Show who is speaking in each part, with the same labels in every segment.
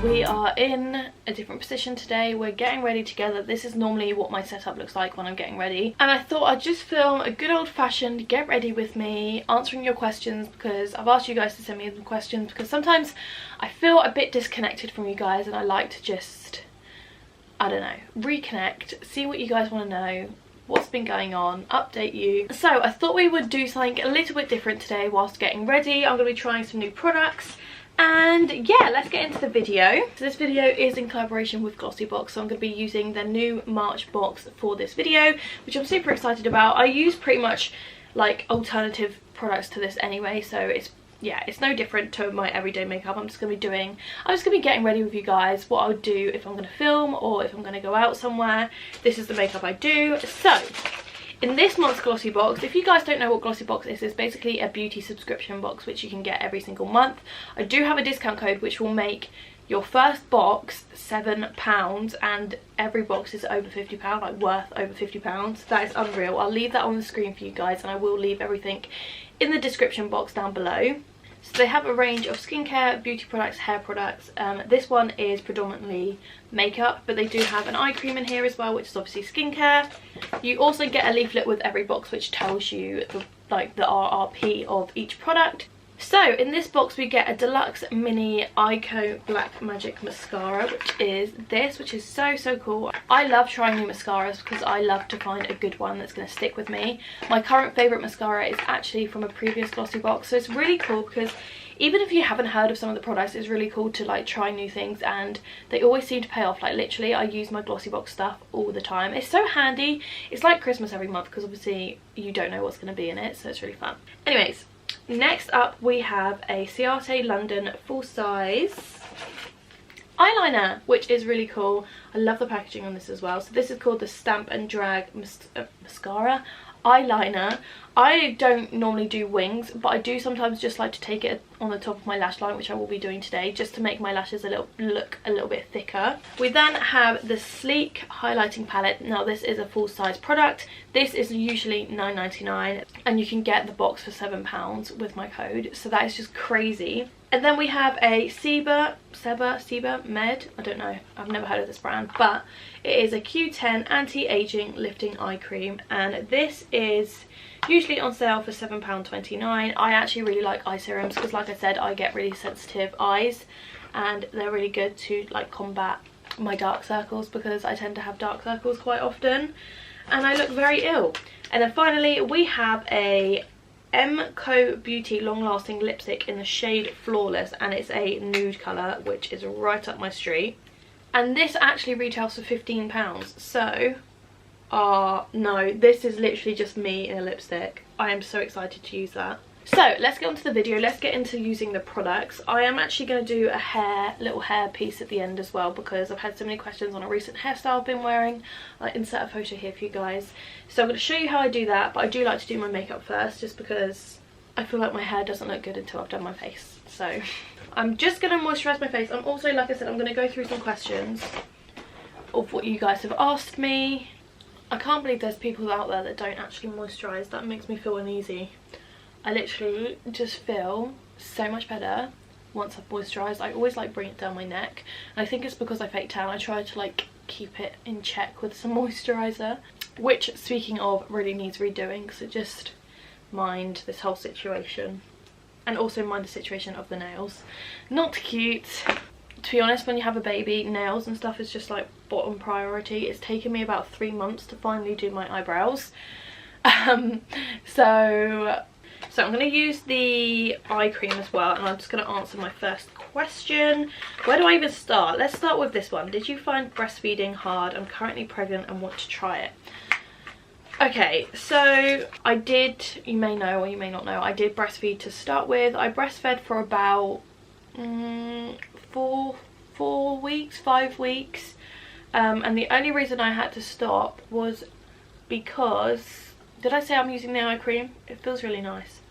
Speaker 1: We are in a different position today. We're getting ready together. This is normally what my setup looks like when I'm getting ready, and I thought I'd just film a good old-fashioned get ready with me, answering your questions, because I've asked you guys to send me some questions, because sometimes I feel a bit disconnected from you guys and I like to just, I don't know, reconnect, see what you guys want to know, what's been going on, update you. So I thought we would do something a little bit different today whilst getting ready. I'm going to be trying some new products. And yeah, let's get into the video. So this video is in collaboration with GLOSSYBOX, so I'm going to be using their new March box for this video, which I'm super excited about. I use pretty much like alternative products to this anyway, so it's no different to my everyday makeup. I'm just going to be getting ready with you guys what I would do if I'm going to film or if I'm going to go out somewhere. This is the makeup I do. So in this month's GLOSSYBOX, if you guys don't know what GLOSSYBOX is, it's basically a beauty subscription box which you can get every single month. I do have a discount code which will make your first box £7, and every box is over £50, like worth over £50. That is unreal. I'll leave that on the screen for you guys, and I will leave everything in the description box down below. So they have a range of skincare, beauty products, hair products. This one is predominantly makeup, but they do have an eye cream in here as well, which is obviously skincare. You also get a leaflet with every box which tells you the RRP of each product. So in this box we get a deluxe mini Ico Black Magic mascara, which is so cool. I love trying new mascaras because I love to find a good one that's going to stick with me. My current favourite mascara is actually from a previous GLOSSYBOX, so it's really cool because even if you haven't heard of some of the products, it's really cool to like try new things, and they always seem to pay off. Like literally I use my GLOSSYBOX stuff all the time. It's so handy. It's like Christmas every month because obviously you don't know what's going to be in it, so it's really fun. Anyways, next up we have a Ciate London full size eyeliner, which is really cool. I love the packaging on this as well. So this is called the Stamp and Drag mascara eyeliner. I don't normally do wings, but I do sometimes just like to take it on the top of my lash line, which I will be doing today, just to make my lashes look a little bit thicker. We then have the Sleek highlighting palette. Now this is a full size product. This is usually £9.99 and you can get the box for £7 with my code, so that is just crazy. And then we have a Seba Med, I don't know, I've never heard of this brand, but it is a Q10 anti-aging lifting eye cream, and this is usually on sale for £7.29. I actually really like eye serums because, like I said, I get really sensitive eyes and they're really good to like combat my dark circles, because I tend to have dark circles quite often and I look very ill. And then finally we have a Co Beauty long lasting lipstick in the shade Flawless, and it's a nude colour, which is right up my street, and this actually retails for £15. So no, this is literally just me in a lipstick. I am so excited to use that. So let's get on to the video. Let's get into using the products. I am actually going to do a little hair piece at the end as well, because I've had so many questions on a recent hairstyle I've been wearing. I'll insert a photo here for you guys. So I'm going to show you how I do that, but I do like to do my makeup first, just because I feel like my hair doesn't look good until I've done my face. So I'm just going to moisturise my face. I'm also, like I said, I'm going to go through some questions of what you guys have asked me. I can't believe there's people out there that don't actually moisturise. That makes me feel uneasy. I literally just feel so much better once I've moisturised. I always like bring it down my neck, and I think it's because I fake tan. I try to like keep it in check with some moisturiser, which, speaking of, really needs redoing, so just mind this whole situation, and also mind the situation of the nails. Not cute. To be honest, when you have a baby, nails and stuff is just like bottom priority. It's taken me about 3 months to finally do my eyebrows. So I'm going to use the eye cream as well, and I'm just going to answer my first question. Where do I even start? Let's start with this one. Did you find breastfeeding hard? I'm currently pregnant and want to try it. Okay, so I did, you may know or you may not know, I did breastfeed to start with. I breastfed for about 5 weeks, and the only reason I had to stop was because, did I say I'm using the eye cream? It feels really nice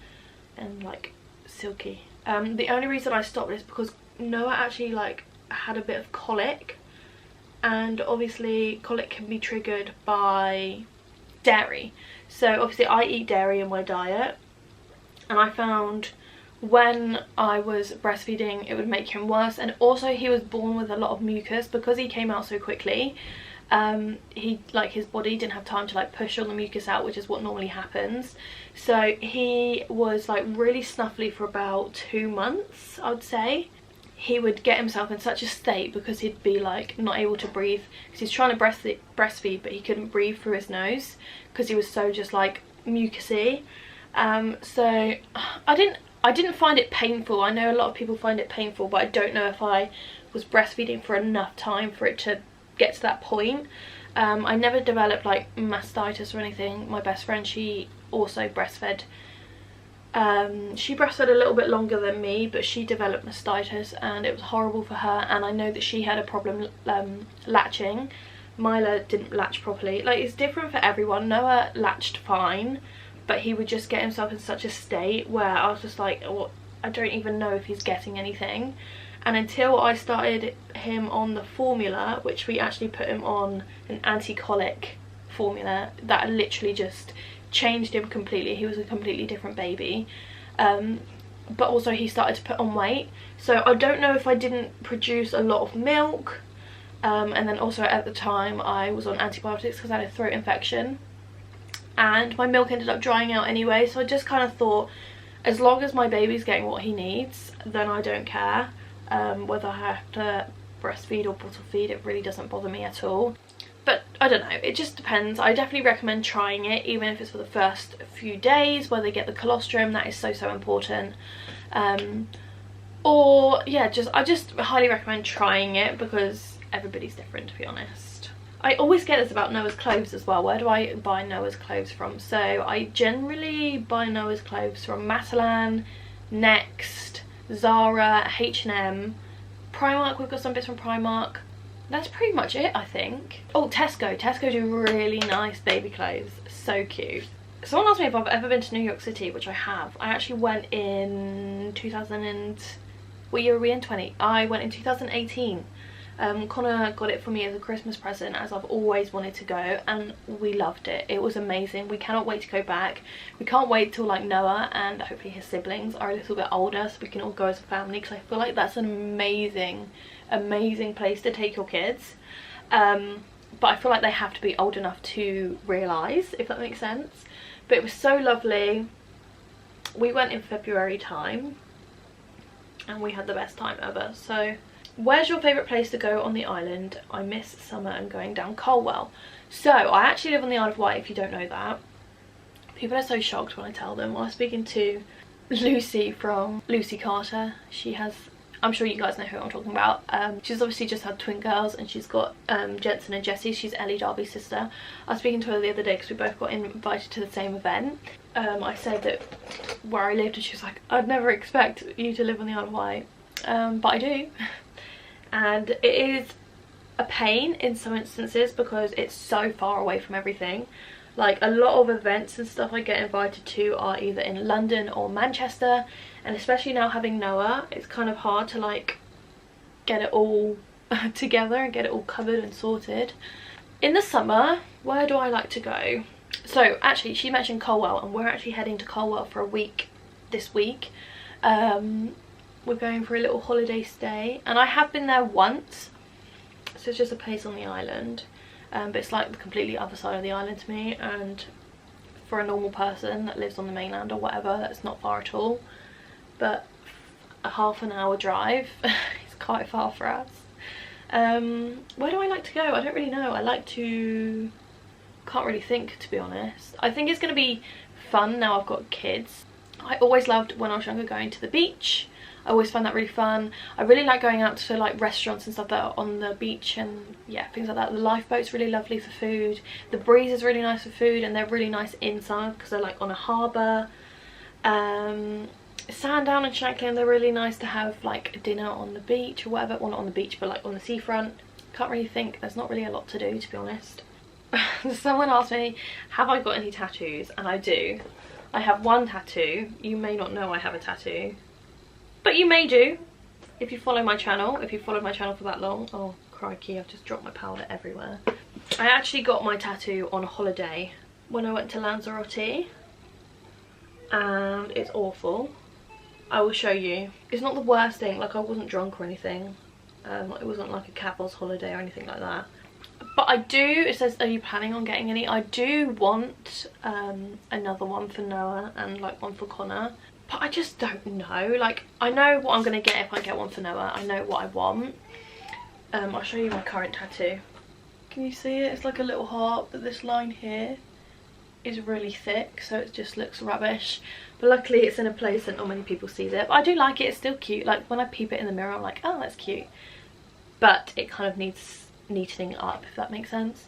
Speaker 1: and like silky. The only reason I stopped is because Noah actually like had a bit of colic, and obviously colic can be triggered by dairy. So obviously I eat dairy in my diet, and I found when I was breastfeeding it would make him worse, and also he was born with a lot of mucus because he came out so quickly. He, like, his body didn't have time to like push all the mucus out, which is what normally happens. So he was like really snuffly for about 2 months, I would say. He would get himself in such a state because he'd be like not able to breathe because he's trying to breastfeed but he couldn't breathe through his nose because he was so just like mucusy. So I didn't find it painful. I know a lot of people find it painful, but I don't know if I was breastfeeding for enough time for it to get to that point. I never developed like mastitis or anything. My best friend, she also breastfed. She breastfed a little bit longer than me, but she developed mastitis and it was horrible for her, and I know that she had a problem latching. Mila didn't latch properly. Like, it's different for everyone. Noah latched fine, but he would just get himself in such a state where I was just like, well, I don't even know if he's getting anything. And until I started him on the formula, which we actually put him on an anti-colic formula that literally just changed him completely. He was a completely different baby. But also he started to put on weight, so I don't know if I didn't produce a lot of milk, and then also at the time I was on antibiotics because I had a throat infection and my milk ended up drying out anyway. So I just kind of thought, as long as my baby's getting what he needs, then I don't care whether I have to breastfeed or bottle feed. It really doesn't bother me at all. But I don't know, it just depends. I definitely recommend trying it, even if it's for the first few days where they get the colostrum. That is so important. Or yeah, I just highly recommend trying it because everybody's different, to be honest. I always get this about Noah's clothes as well. Where do I buy Noah's clothes from? So I generally buy Noah's clothes from Matalan, Next, Zara, H&M, Primark. We've got some bits from Primark. That's pretty much it, I think. Oh, Tesco. Tesco do really nice baby clothes. So cute. Someone asked me if I've ever been to New York City, which I have. I actually went in 2000 and... what year are we in? 20. I went in 2018. Connor got it for me as a Christmas present, as I've always wanted to go, and we loved it. It was amazing. We cannot wait to go back. We can't wait till like Noah and hopefully his siblings are a little bit older so we can all go as a family, because I feel like that's an amazing place to take your kids. But I feel like they have to be old enough to realise, if that makes sense. But it was so lovely. We went in February time and we had the best time ever. So where's your favourite place to go on the island? I miss summer and going down Colwell. So I actually live on the Isle of Wight, if you don't know that. People are so shocked when I tell them. I was speaking to Lucy from Lucy Carter. She has, I'm sure you guys know who I'm talking about. She's obviously just had twin girls, and she's got Jensen and Jessie. She's Ellie Darby's sister. I was speaking to her the other day because we both got invited to the same event. I said that where I lived, and she was like, I'd never expect you to live on the Isle of Wight. But I do. And it is a pain in some instances because it's so far away from everything. Like, a lot of events and stuff I get invited to are either in London or Manchester, and especially now having Noah, it's kind of hard to like get it all together and get it all covered and sorted. In the summer, where do I like to go? So actually, she mentioned Colwell, and we're actually heading to Colwell for a week this week. We're going for a little holiday stay, and I have been there once. So it's just a place on the island, but it's like the completely other side of the island to me, and for a normal person that lives on the mainland or whatever, that's not far at all. But a half an hour drive is quite far for us. Where do I like to go? I don't really know. I like to... can't really think, to be honest. I think it's going to be fun now I've got kids. I always loved, when I was younger, going to the beach. I always find that really fun. I really like going out to like restaurants and stuff that are on the beach, and yeah, things like that. The lifeboat's really lovely for food. The breeze is really nice for food, and they're really nice inside because they're like on a harbour. Sandown and Shanklin, they're really nice to have like dinner on the beach or whatever. Well, not on the beach, but like on the seafront. Can't really think. There's not really a lot to do, to be honest. Someone asked me, have I got any tattoos? And I do. I have one tattoo. You may not know I have a tattoo, but you may do if you follow my channel. If you followed my channel for that long. Oh crikey, I've just dropped my powder everywhere. I actually got my tattoo on a holiday when I went to Lanzarote, and it's awful. I will show you. It's not the worst thing, like I wasn't drunk or anything. It wasn't like a Cavs holiday or anything like that. But I do, it says, are you planning on getting any? I do want another one for Noah and like one for Connor. But I just don't know. Like, I know what I'm going to get if I get one for Noah. I know what I want. I'll show you my current tattoo. Can you see it? It's like a little heart, but this line here is really thick, so it just looks rubbish. But luckily it's in a place that not many people see it. But I do like it. It's still cute. Like, when I peep it in the mirror, I'm like, oh, that's cute. But it kind of needs neatening up, if that makes sense.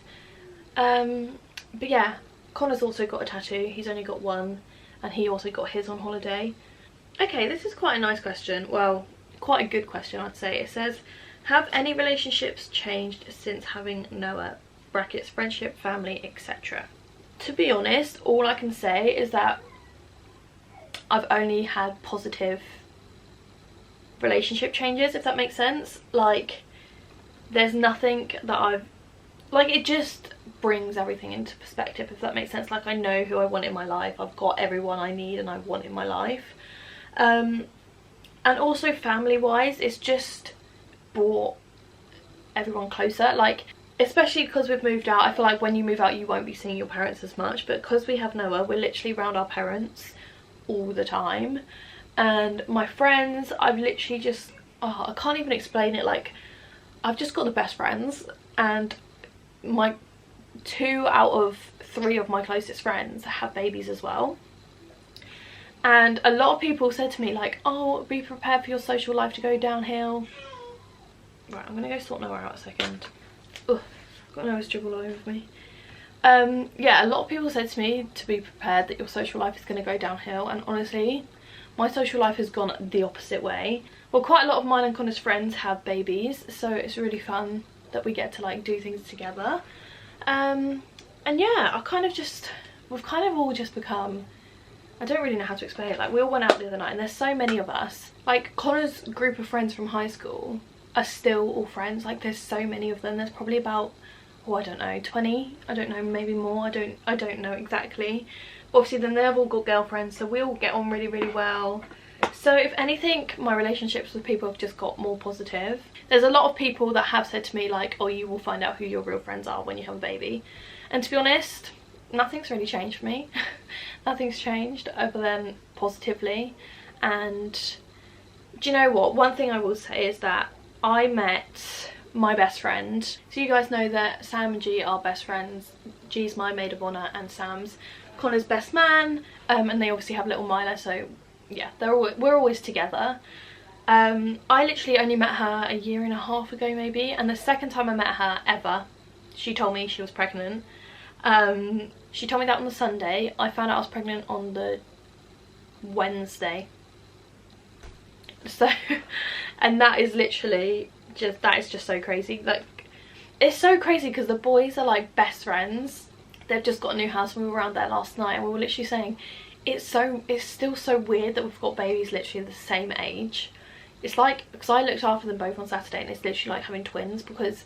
Speaker 1: But yeah, Connor's also got a tattoo. He's only got one, and he also got his on holiday. Okay, this is quite a nice question. Well, quite a good question, I'd say. It says, have any relationships changed since having Noah? Brackets, friendship, family, etc. To be honest, all I can say is that I've only had positive relationship changes, if that makes sense. Like, there's nothing that I've, like, it just brings everything into perspective, if that makes sense. Like, I know who I want in my life. I've got everyone I need and I want in my life. And also family wise, it's just brought everyone closer. Like, especially because we've moved out, I feel like when you move out you won't be seeing your parents as much, but because we have Noah, we're literally around our parents all the time. And my friends, I've literally just, oh, I can't even explain it. Like, I've just got the best friends, and my 2 out of 3 of my closest friends have babies as well. And a lot of people said to me like, oh, be prepared for your social life to go downhill. Right, I'm gonna go sort Noah out a second. Ugh, got Noah's dribble all over me. Yeah, a lot of people said to me to be prepared that your social life is going to go downhill, and honestly, my social life has gone the opposite way. Well, quite a lot of mine and Connor's friends have babies, so it's really fun that we get to like do things together. And yeah, we've kind of all just become, I don't really know how to explain it. Like, we all went out the other night, and there's so many of us. Like, Connor's group of friends from high school are still all friends. Like, there's so many of them. There's probably about, oh, I don't know, 20, I don't know, maybe more. I don't know exactly. Obviously then they've all got girlfriends, so we all get on really, really well. So if anything, my relationships with people have just got more positive. There's a lot of people that have said to me like, oh, you will find out who your real friends are when you have a baby. And to be honest, nothing's really changed for me. Nothing's changed other than positively. And do you know what? One thing I will say is that I met my best friend. So you guys know that Sam and G are best friends. G's my maid of honour and Sam's Connor's best man. And they obviously have little Mila, so yeah, we're always together. I literally only met her a year and a half ago maybe, and the second time I met her ever, she told me she was pregnant. She told me that on the Sunday. I found out I was pregnant on the Wednesday. So, and that is literally just, that is just so crazy. Like, it's so crazy because the boys are like best friends. They've just got a new house, and we were around there last night, and we were literally saying it's still so weird that we've got babies literally the same age. It's like, because I looked after them both on Saturday, and it's literally like having twins, because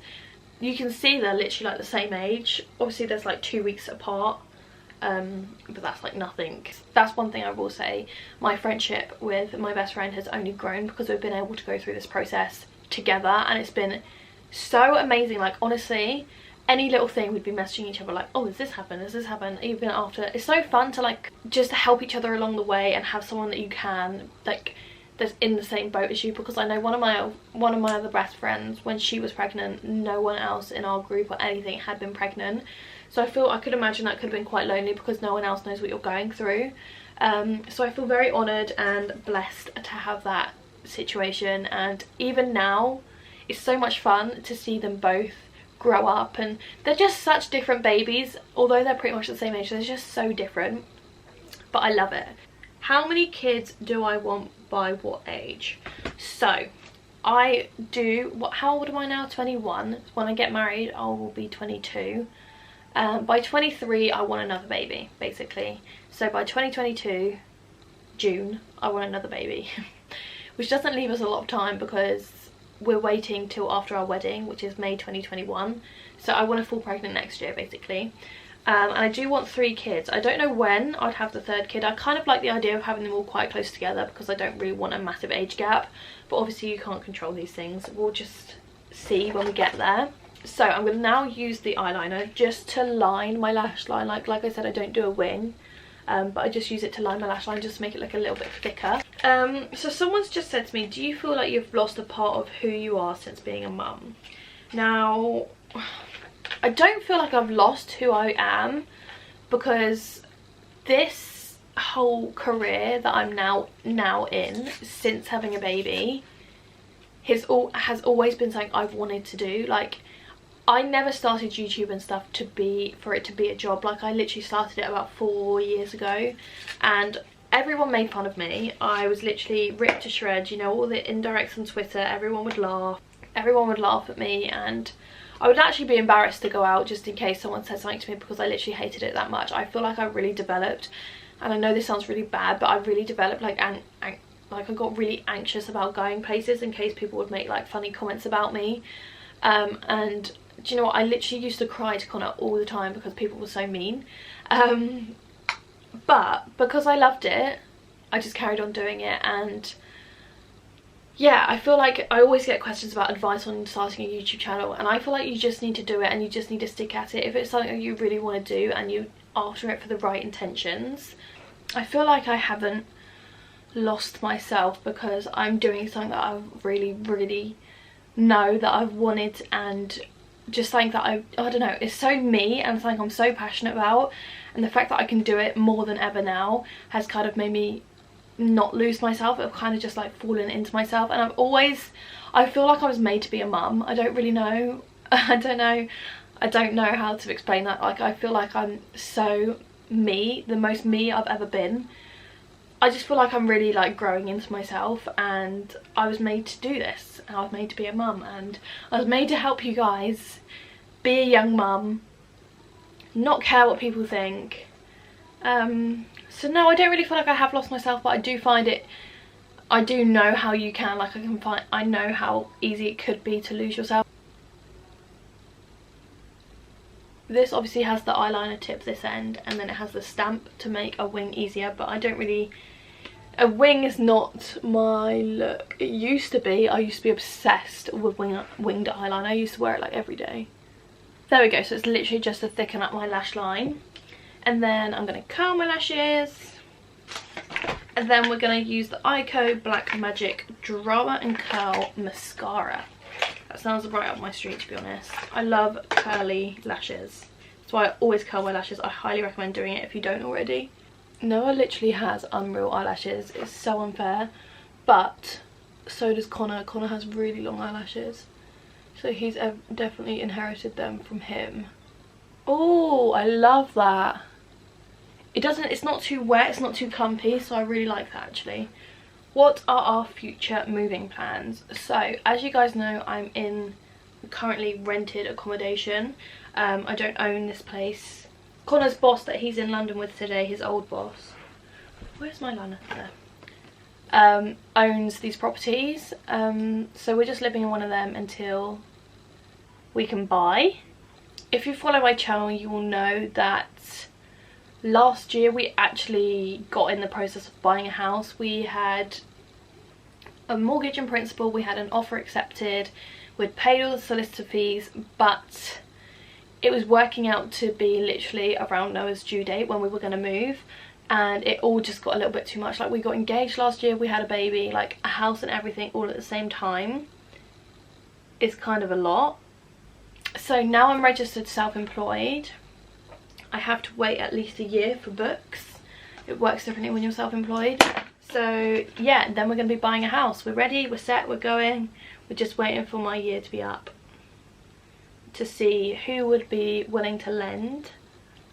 Speaker 1: you can see they're literally like the same age. Obviously there's like 2 weeks apart, but that's like nothing. That's one thing I will say. My friendship with my best friend has only grown because we've been able to go through this process together, and it's been so amazing. Like, honestly, any little thing we'd be messaging each other like, oh, has this happened, has this happened, even after. It's so fun to like just help each other along the way and have someone that you can like that's in the same boat as you, because I know one of my other best friends, when she was pregnant, no one else in our group or anything had been pregnant. So I could imagine that could have been quite lonely because no one else knows what you're going through. So I feel very honoured and blessed to have that situation, and even now it's so much fun to see them both grow up, and they're just such different babies. Although they're pretty much the same age, they're just so different, but I love it. How many kids do I want by what age? So I do, how old am I now? 21. When I get married I will be 22. By 23 I want another baby, basically. So by 2022 June I want another baby. Which doesn't leave us a lot of time because we're waiting till after our wedding, which is May 2021. So I want to fall pregnant next year, basically. And I do want 3 kids. I don't know when I'd have the 3rd kid. I kind of like the idea of having them all quite close together because I don't really want a massive age gap, but obviously you can't control these things. We'll just see when we get there. So I'm going to now use the eyeliner just to line my lash line. Like I said, I don't do a wing, but I just use it to line my lash line just to make it look a little bit thicker. So someone's just said to me, do you feel like you've lost a part of who you are since being a mum? Now, I don't feel like I've lost who I am, because this whole career that I'm now in since having a baby has always been something I've wanted to do. Like, I never started YouTube and stuff for it to be a job. Like, I literally started it about 4 years ago, and everyone made fun of me. I was literally ripped to shreds, you know, all the indirects on Twitter. Everyone would laugh at me, and I would actually be embarrassed to go out just in case someone said something to me, because I literally hated it that much. I feel like I really developed, and I know this sounds really bad, but I really developed, like, like I got really anxious about going places in case people would make like funny comments about me. And do you know what, I literally used to cry to Connor all the time because people were so mean. But because I loved it, I just carried on doing it. And yeah, I feel like I always get questions about advice on starting a YouTube channel, and I feel like you just need to do it, and you just need to stick at it. If it's something you really want to do and you after it for the right intentions, I feel like I haven't lost myself, because I'm doing something that I really know that I've wanted, and just something that I don't know, it's so me and something I'm so passionate about. And the fact that I can do it more than ever now has kind of made me not lose myself. I've kind of just like fallen into myself, and I feel like I was made to be a mum. I don't really know. I don't know how to explain that. Like, I feel like I'm so me, the most me I've ever been. I just feel like I'm really like growing into myself, and I was made to do this, and I was made to be a mum, and I was made to help you guys be a young mum, not care what people think. So no, I don't really feel like I have lost myself, but I do know how you can, like, I know how easy it could be to lose yourself. This obviously has the eyeliner tip this end, and then it has the stamp to make a wing easier, but I don't really, a wing is not my look. It used to be. I used to be obsessed with winged eyeliner. I used to wear it like every day. There we go, so it's literally just to thicken up my lash line. And then I'm going to curl my lashes. And then we're going to use the Ico Black Magic Drama and Curl Mascara. That sounds right up my street, to be honest. I love curly lashes. That's why I always curl my lashes. I highly recommend doing it if you don't already. Noah literally has unreal eyelashes. It's so unfair. But so does Connor. Connor has really long eyelashes. So he's definitely inherited them from him. Oh, I love that. It's not too wet, it's not too clumpy, so I really like that actually. What are our future moving plans? So, as you guys know, I'm in currently rented accommodation. I don't own this place. Connor's boss that he's in London with today, his old boss, where's my liner? There. Owns these properties. So we're just living in one of them until we can buy. If you follow my channel, you will know that last year we actually got in the process of buying a house. We had a mortgage in principle, we had an offer accepted, we'd paid all the solicitor fees, but it was working out to be literally around Noah's due date when we were going to move, and it all just got a little bit too much. Like, we got engaged last year, we had a baby, like a house and everything all at the same time is kind of a lot. So now I'm registered self-employed. I have to wait at least a year for books. It works differently when you're self-employed. So yeah, then we're going to be buying a house. We're ready, we're set, we're going. We're just waiting for my year to be up to see who would be willing to lend.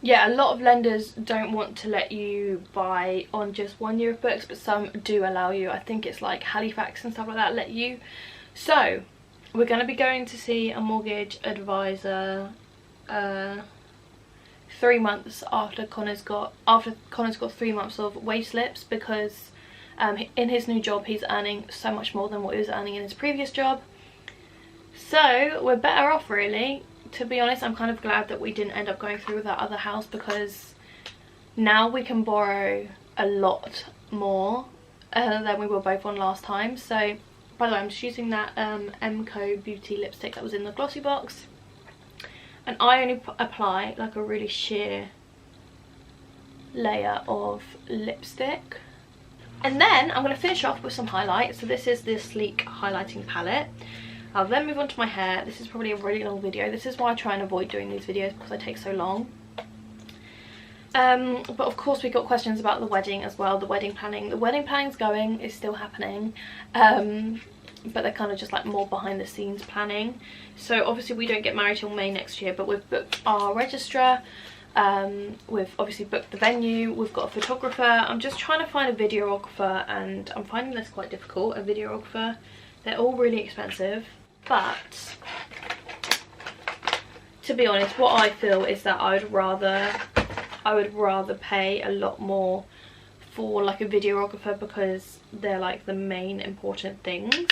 Speaker 1: Yeah, a lot of lenders don't want to let you buy on just 1 year of books, but some do allow you. I think it's like Halifax and stuff like that let you. So we're going to be going to see a mortgage advisor 3 months after Connor's got 3 months of wage slips, because in his new job he's earning so much more than what he was earning in his previous job. So we're better off really, to be honest, I'm kind of glad that we didn't end up going through with that other house, because now we can borrow a lot more than we were both on last time. So by the way, I'm just using that Mco Beauty lipstick that was in the GLOSSYBOX, and I only apply like a really sheer layer of lipstick. And then I'm going to finish off with some highlights. So this is the Sleek highlighting palette. I'll then move on to my hair. This is probably a really long video. This is why I try and avoid doing these videos, because they take so long. But of course we got questions about the wedding as well, the wedding planning. The wedding planning's going, is still happening, but they're kind of just like more behind the scenes planning. So obviously we don't get married till May next year, but we've booked our registrar, we've obviously booked the venue, we've got a photographer. I'm just trying to find a videographer, and I'm finding this quite difficult, a videographer. They're all really expensive, but to be honest, what I feel is that I would rather pay a lot more for like a videographer, because they're like the main important things.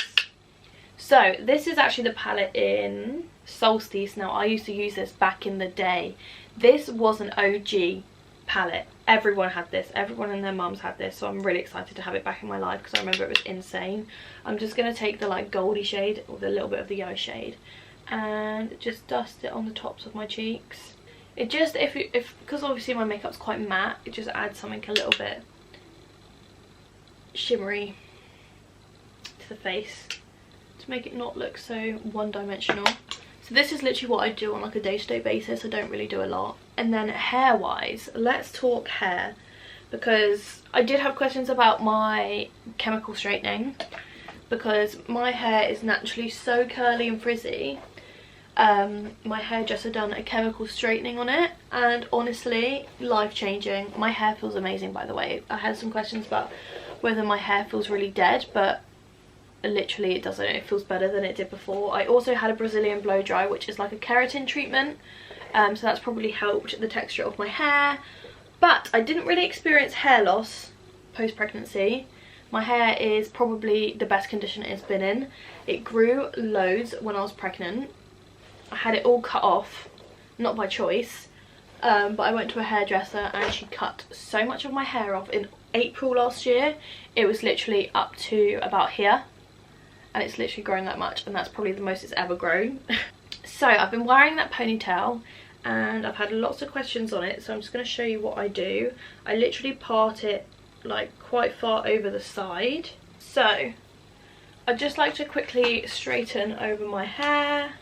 Speaker 1: So this is actually the palette in Solstice. Now I used to use this back in the day. This was an OG palette. Everyone had this, everyone and their mums had this, so I'm really excited to have it back in my life, because I remember it was insane. I'm just going to take the like goldy shade with a little bit of the yellow shade and just dust it on the tops of my cheeks. It just, because obviously my makeup's quite matte, it just adds something a little bit shimmery to the face to make it not look so one-dimensional. So this is literally what I do on like a day-to-day basis. I don't really do a lot. And then hair-wise, let's talk hair, because I did have questions about my chemical straightening, because my hair is naturally so curly and frizzy. My hairdresser done a chemical straightening on it, and honestly, life-changing. My hair feels amazing, by the way. I had some questions about whether my hair feels really dead, but literally it doesn't. It feels better than it did before. I also had a Brazilian blow dry, which is like a keratin treatment, so that's probably helped the texture of my hair. But I didn't really experience hair loss post-pregnancy. My hair is probably the best condition it's been in. It grew loads when I was pregnant. I had it all cut off, not by choice, but I went to a hairdresser and she cut so much of my hair off in April last year. It was literally up to about here, and it's literally grown that much, and that's probably the most it's ever grown. So I've been wearing that ponytail, and I've had lots of questions on it, so I'm just going to show you what I do. I literally part it like quite far over the side. So I'd just like to quickly straighten over my hair.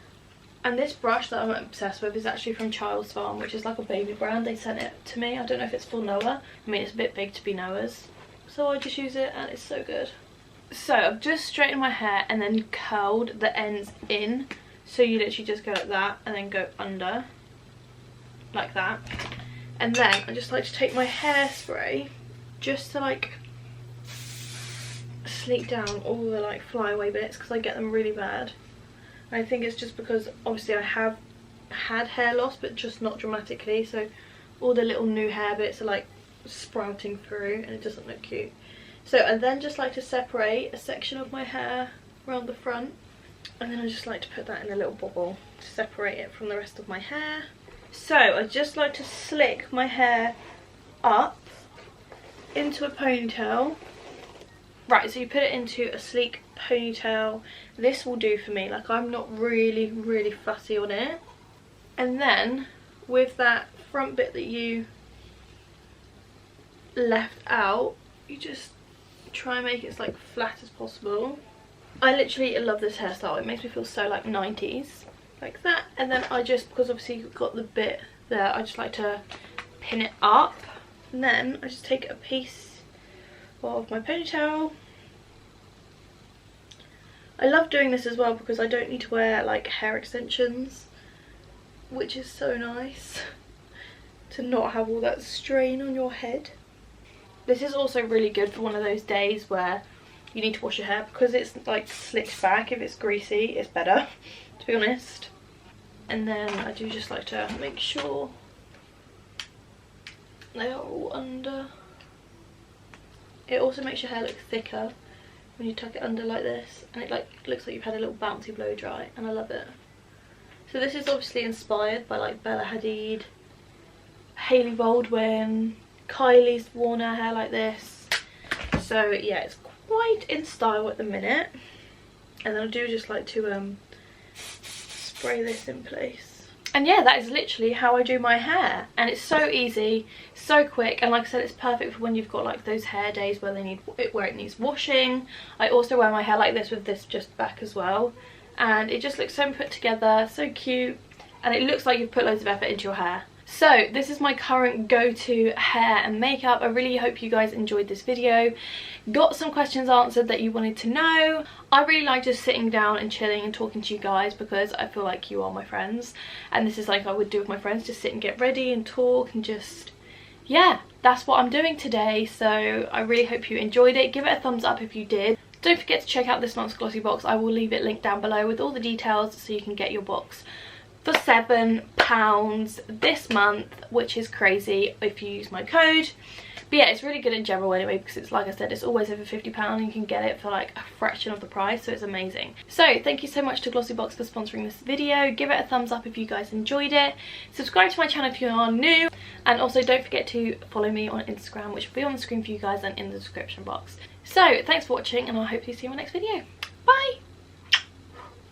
Speaker 1: And this brush that I'm obsessed with is actually from Child's Farm, which is like a baby brand. They sent it to me. I don't know if it's for Noah. I mean, it's a bit big to be Noah's. So I just use it and it's so good. So I've just straightened my hair and then curled the ends in. So you literally just go like that and then go under. Like that. And then I just like to take my hairspray just to like sleek down all the like flyaway bits, because I get them really bad. I think it's just because obviously I have had hair loss, but just not dramatically, so all the little new hair bits are like sprouting through and it doesn't look cute. So I then just like to separate a section of my hair around the front, and then I just like to put that in a little bobble to separate it from the rest of my hair. So I just like to slick my hair up into a ponytail. Right, so you put it into a sleek ponytail. This will do for me. Like, I'm not really fussy on it. And then with that front bit that you left out, you just try and make it as like flat as possible. I literally love this hairstyle. It makes me feel so like 90s, like that. And then I just, because obviously you've got the bit there, I just like to pin it up. And then I just take a piece of my ponytail. I love doing this as well because I don't need to wear like hair extensions, which is so nice to not have all that strain on your head. This is also really good for one of those days where you need to wash your hair, because it's like slicked back. If it's greasy, it's better, to be honest. And then I do just like to make sure they are all under. It also makes your hair look thicker when you tuck it under like this, and it like looks like you've had a little bouncy blow dry, and I love it. So this is obviously inspired by like Bella Hadid, Hailey Baldwin, Kylie's worn her hair like this. So yeah, it's quite in style at the minute. And then I do just like to spray this in place. And yeah, that is literally how I do my hair, and it's so easy, so quick, and like I said, it's perfect for when you've got like those hair days where it needs washing. I also wear my hair like this with this just back as well, and it just looks so put together, so cute, and it looks like you've put loads of effort into your hair. So this is my current go-to hair and makeup. I really hope you guys enjoyed this video, got some questions answered that you wanted to know. I really like just sitting down and chilling and talking to you guys because I feel like you are my friends, and this is like I would do with my friends, just sit and get ready and talk and just, yeah, that's what I'm doing today. So I really hope you enjoyed it. Give it a thumbs up if you did. Don't forget to check out this month's Glossybox. I will leave it linked down below with all the details so you can get your box for £7 this month, which is crazy if you use my code. But yeah, it's really good in general anyway, because it's, like I said, it's always over £50 and you can get it for like a fraction of the price, so it's amazing. So thank you so much to Glossybox for sponsoring this video. Give it a thumbs up if you guys enjoyed it. Subscribe to my channel if you are new, and also don't forget to follow me on Instagram, which will be on the screen for you guys and in the description box. So thanks for watching, and I'll hopefully see you in my next video. Bye!